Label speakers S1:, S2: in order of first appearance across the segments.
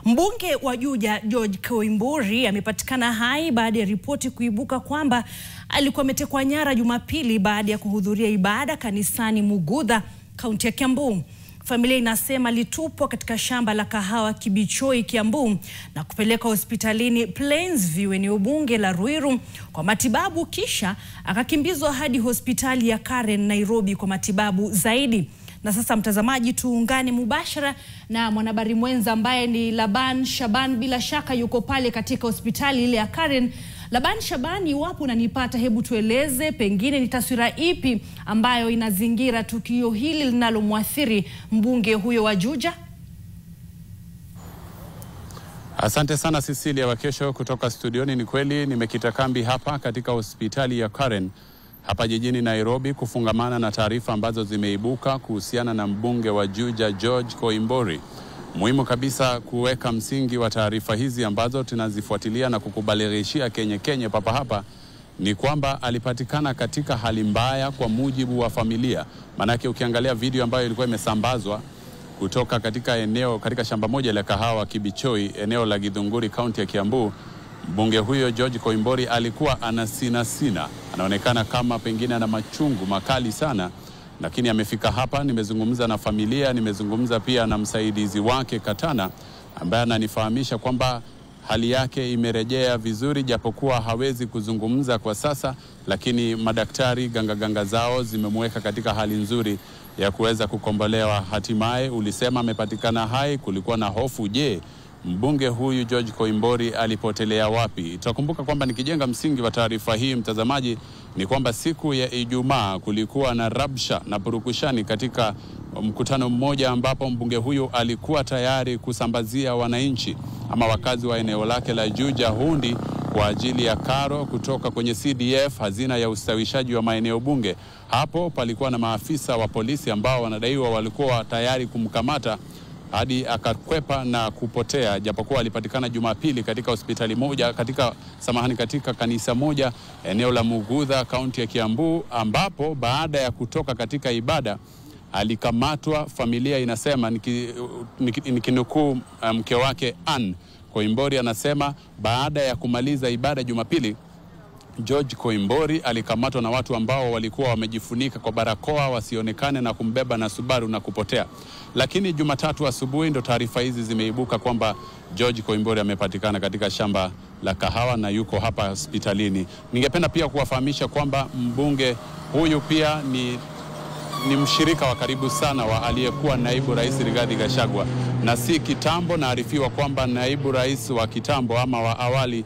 S1: Mbunge wa Juja George Koimburi amepatikana hai baada ya ripoti kuibuka kwamba alikuwa ametekwa nyara Jumapili baada ya kuhudhuria ibada kanisani Mugudha, kaunti ya Kiambu. Familia inasema alitupwa katika shamba la kahawa Kibichoi, Kiambu na kupelekwa hospitalini Plainsview, eneo bunge la Ruiru kwa matibabu, kisha akakimbizwa hadi hospitali ya Karen, Nairobi kwa matibabu zaidi. Na sasa mtazamaji, tuungane mubashara na mwanahabari mwenza ambaye ni Laban Shaban, bila shaka yuko pale katika hospitali ile ya Karen. Laban Shaban, iwapo unanipata, hebu tueleze pengine ni taswira ipi ambayo inazingira tukio hili linalomwathiri mbunge huyo wa Juja?
S2: Asante sana Cecilia Wakesho kutoka studioni. Ni kweli nimekita kambi hapa katika hospitali ya Karen hapa jijini Nairobi kufungamana na taarifa ambazo zimeibuka kuhusiana na mbunge wa Juja George Koimburi. Muhimu kabisa kuweka msingi wa taarifa hizi ambazo tunazifuatilia na kukubalirishia Kenye papa hapa ni kwamba alipatikana katika hali mbaya kwa mujibu wa familia. Manake ukiangalia video ambayo ilikuwa imesambazwa kutoka katika shamba moja la kahawa Kibichoi, eneo la Githunguri, kaunti ya Kiambu, mbunge huyo George Koimburi alikuwa anasina. Anaonekana kama pengine ana machungu makali sana, lakini amefika hapa. Nimezungumza na familia, nimezungumza pia na msaidizi wake Katana, ambaye ananifahamisha kwamba hali yake imerejea vizuri, japokuwa hawezi kuzungumza kwa sasa, lakini madaktari ganga zao zimemweka katika hali nzuri ya kuweza kukombolewa. Hatimaye ulisema amepatikana hai. Kulikuwa na hofu, je, mbunge huyu George Koimburi alipotelea wapi? Tutakumbuka kwamba nikijenga msingi wa taarifa hii, mtazamaji, ni kwamba siku ya Ijumaa kulikuwa na rabsha na purukushani katika mkutano mmoja ambapo mbunge huyu alikuwa tayari kusambazia wananchi ama wakazi wa eneo lake la Juja hundi kwa ajili ya karo kutoka kwenye CDF, hazina ya ustawishaji wa maeneo bunge. Hapo palikuwa na maafisa wa polisi ambao wanadaiwa walikuwa tayari kumkamata hadi akakwepa na kupotea, japokuwa alipatikana Jumapili katika hospitali moja, katika kanisa moja eneo la Mugudha, kaunti ya Kiambu, ambapo baada ya kutoka katika ibada alikamatwa. Familia inasema, nikinukuu mke wake Ann Koimburi, anasema baada ya kumaliza ibada Jumapili, George Koimburi alikamatwa na watu ambao walikuwa wamejifunika kwa barakoa wasionekane na kumbeba na Subaru na kupotea. Lakini Jumatatu asubuhi ndo taarifa hizi zimeibuka kwamba George Koimburi amepatikana katika shamba la kahawa na yuko hapa hospitalini. Ningependa pia kuwafahamisha kwamba mbunge huyu pia ni mshirika wa karibu sana wa aliyekuwa naibu rais Rigathi Gachagua, na si kitambo naarifiwa kwamba naibu rais wa kitambo ama wa awali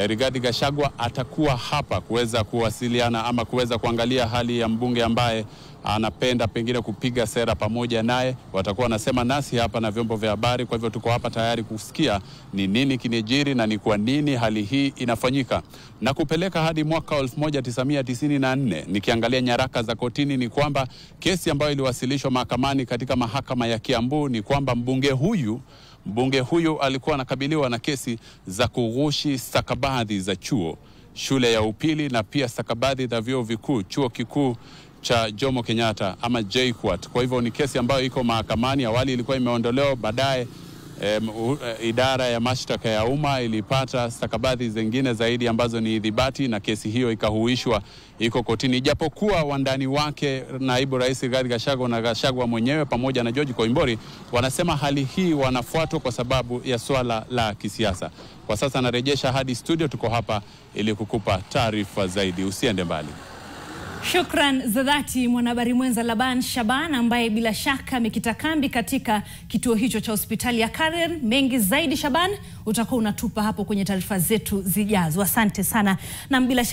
S2: Rigathi Gachagua atakuwa hapa kuweza kuwasiliana ama kuweza kuangalia hali ya mbunge ambaye anapenda pengine kupiga sera pamoja naye. Watakuwa nasema nasi hapa na vyombo vya habari, kwa hivyo tuko hapa tayari kusikia ni nini kinejiri na ni kwa nini hali hii inafanyika. Na kupeleka hadi mwaka 1994, nikiangalia nyaraka za kotini, ni kwamba kesi ambayo iliwasilishwa mahakamani katika mahakama ya Kiambu ni kwamba mbunge huyu alikuwa anakabiliwa na kesi za kughushi stakabadhi za shule ya upili na pia stakabadhi za vyuo vikuu, chuo kikuu cha Jomo Kenyatta ama JKUAT. Kwa hivyo ni kesi ambayo iko mahakamani. Awali ilikuwa imeondolewa, baadaye idara ya mashtaka ya umma ilipata stakabadhi zingine zaidi ambazo ni idhibati, na kesi hiyo ikahuishwa, iko kotini. Japokuwa wandani wake naibu rais Rigathi Gachagua na Gachagua mwenyewe pamoja na George Koimburi wanasema hali hii wanafuatwa kwa sababu ya swala la kisiasa. Kwa sasa narejesha hadi studio, tuko hapa ili kukupa taarifa zaidi. Usiende mbali.
S1: Shukran za dhati mwanahabari mwenza Laban Shaban, ambaye bila shaka amekita kambi katika kituo hicho cha hospitali ya Karen. Mengi zaidi Shaban utakuwa unatupa hapo kwenye taarifa zetu zijazo. Asante sana. Na bila